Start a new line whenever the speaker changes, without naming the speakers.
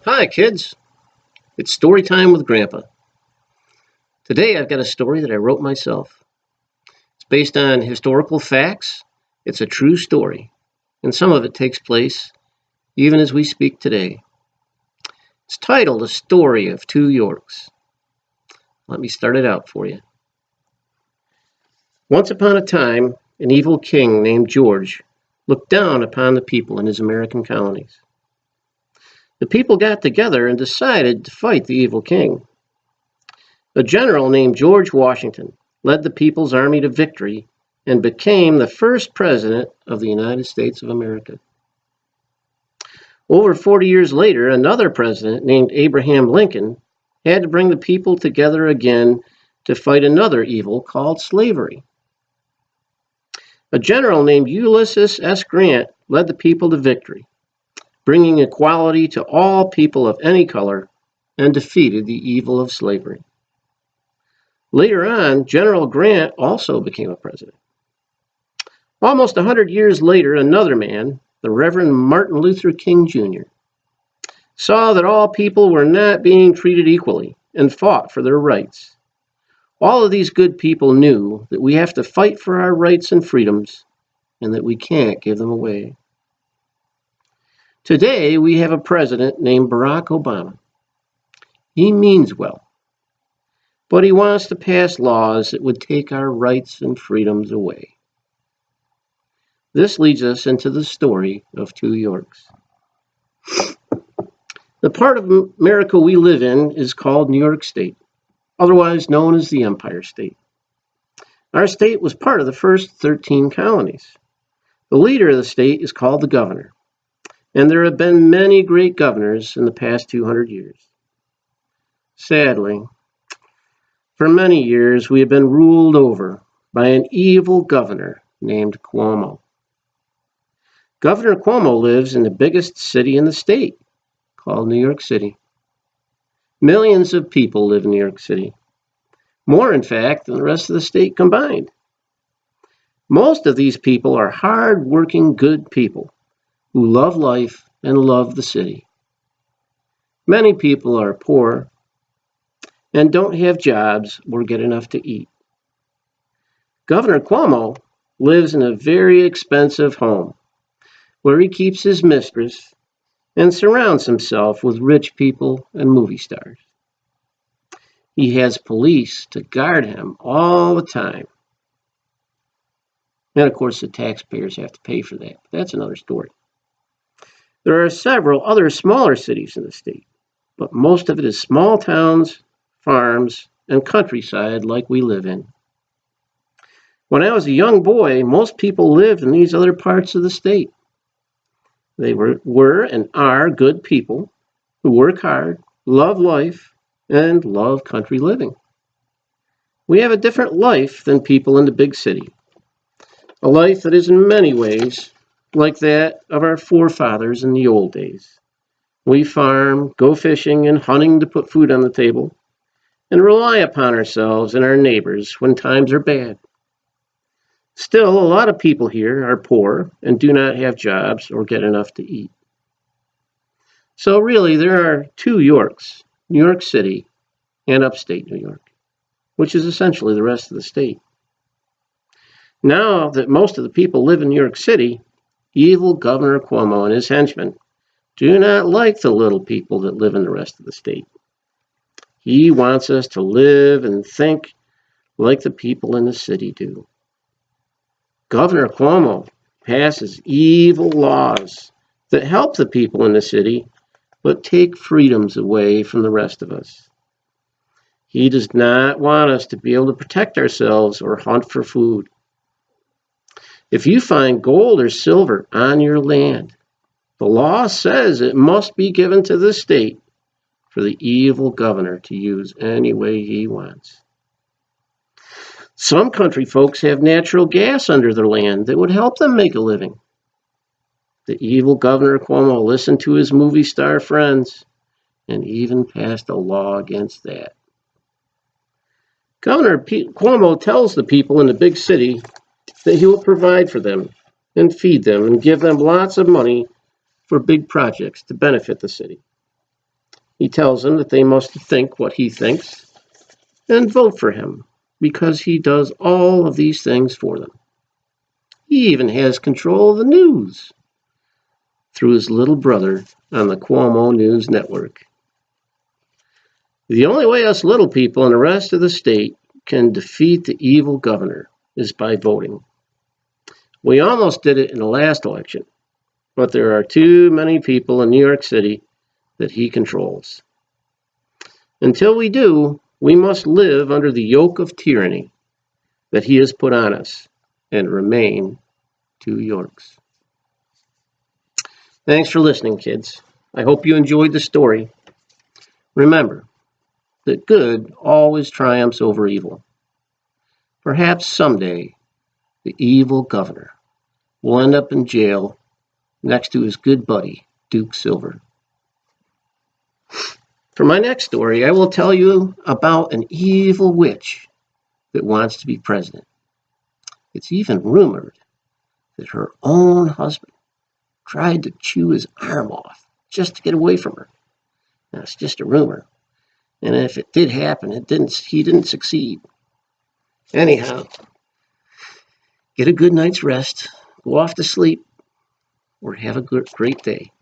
Hi, kids. It's story time with Grandpa. Today I've got a story that I wrote myself. It's based on historical facts. It's a true story, and some of it takes place even as we speak today. It's titled A Story of Two Yorks. Let me start it out for you. Once upon a time, an evil king named George looked down upon the people in his American colonies. The people got together and decided to fight the evil king. A general named George Washington led the People's Army to victory and became the first president of the United States of America. Over 40 years later, another president named Abraham Lincoln had to bring the people together again to fight another evil called slavery. A general named Ulysses S. Grant led the people to victory, bringing equality to all people of any color, and defeated the evil of slavery. Later on, General Grant also became a president. Almost 100 years later, another man, the Reverend Martin Luther King Jr., saw that all people were not being treated equally and fought for their rights. All of these good people knew that we have to fight for our rights and freedoms and that we can't give them away. Today, we have a president named Barack Obama. He means well, but he wants to pass laws that would take our rights and freedoms away. This leads us into the story of two Yorks. The part of America we live in is called New York State, otherwise known as the Empire State. Our state was part of the first 13 colonies. The leader of the state is called the governor. And there have been many great governors in the past 200 years. Sadly, for many years we have been ruled over by an evil governor named Cuomo. Governor Cuomo lives in the biggest city in the state, called New York City. Millions of people live in New York City, more in fact than the rest of the state combined. Most of these people are hard-working, good people who love life and love the city. Many people are poor and don't have jobs or get enough to eat. Governor Cuomo lives in a very expensive home where he keeps his mistress and surrounds himself with rich people and movie stars. He has police to guard him all the time. And of course, the taxpayers have to pay for that. But that's another story. There are several other smaller cities in the state, but most of it is small towns, farms, and countryside like we live in. When I was a young boy, most people lived in these other parts of the state. They were and are good people who work hard, love life, and love country living. We have a different life than people in the big city, a life that is in many ways like that of our forefathers in the old days. We farm, go fishing and hunting to put food on the table, and rely upon ourselves and our neighbors when times are bad. Still, a lot of people here are poor and do not have jobs or get enough to eat. So really, there are two Yorks, New York City and upstate New York, which is essentially the rest of the state. Now that most of the people live in New York City, evil Governor Cuomo and his henchmen do not like the little people that live in the rest of the state. He wants us to live and think like the people in the city do. Governor Cuomo passes evil laws that help the people in the city, but take freedoms away from the rest of us. He does not want us to be able to protect ourselves or hunt for food. If you find gold or silver on your land, the law says it must be given to the state for the evil governor to use any way he wants. Some country folks have natural gas under their land that would help them make a living. The evil Governor Cuomo listened to his movie star friends and even passed a law against that. Governor Cuomo tells the people in the big city that he will provide for them and feed them and give them lots of money for big projects to benefit the city. He tells them that they must think what he thinks and vote for him because he does all of these things for them. He even has control of the news through his little brother on the Cuomo News Network. The only way us little people and the rest of the state can defeat the evil governor is by voting. We almost did it in the last election, but there are too many people in New York City that he controls. Until we do, we must live under the yoke of tyranny that he has put on us and remain 2 Yorks. Thanks for listening, kids. I hope you enjoyed the story. Remember that good always triumphs over evil. Perhaps someday the evil governor will end up in jail next to his good buddy, Duke Silver. For my next story, I will tell you about an evil witch that wants to be president. It's even rumored that her own husband tried to chew his arm off just to get away from her. Now, it's just a rumor. And if it did happen, he didn't succeed. Anyhow, get a good night's rest, go off to sleep, or have a great day.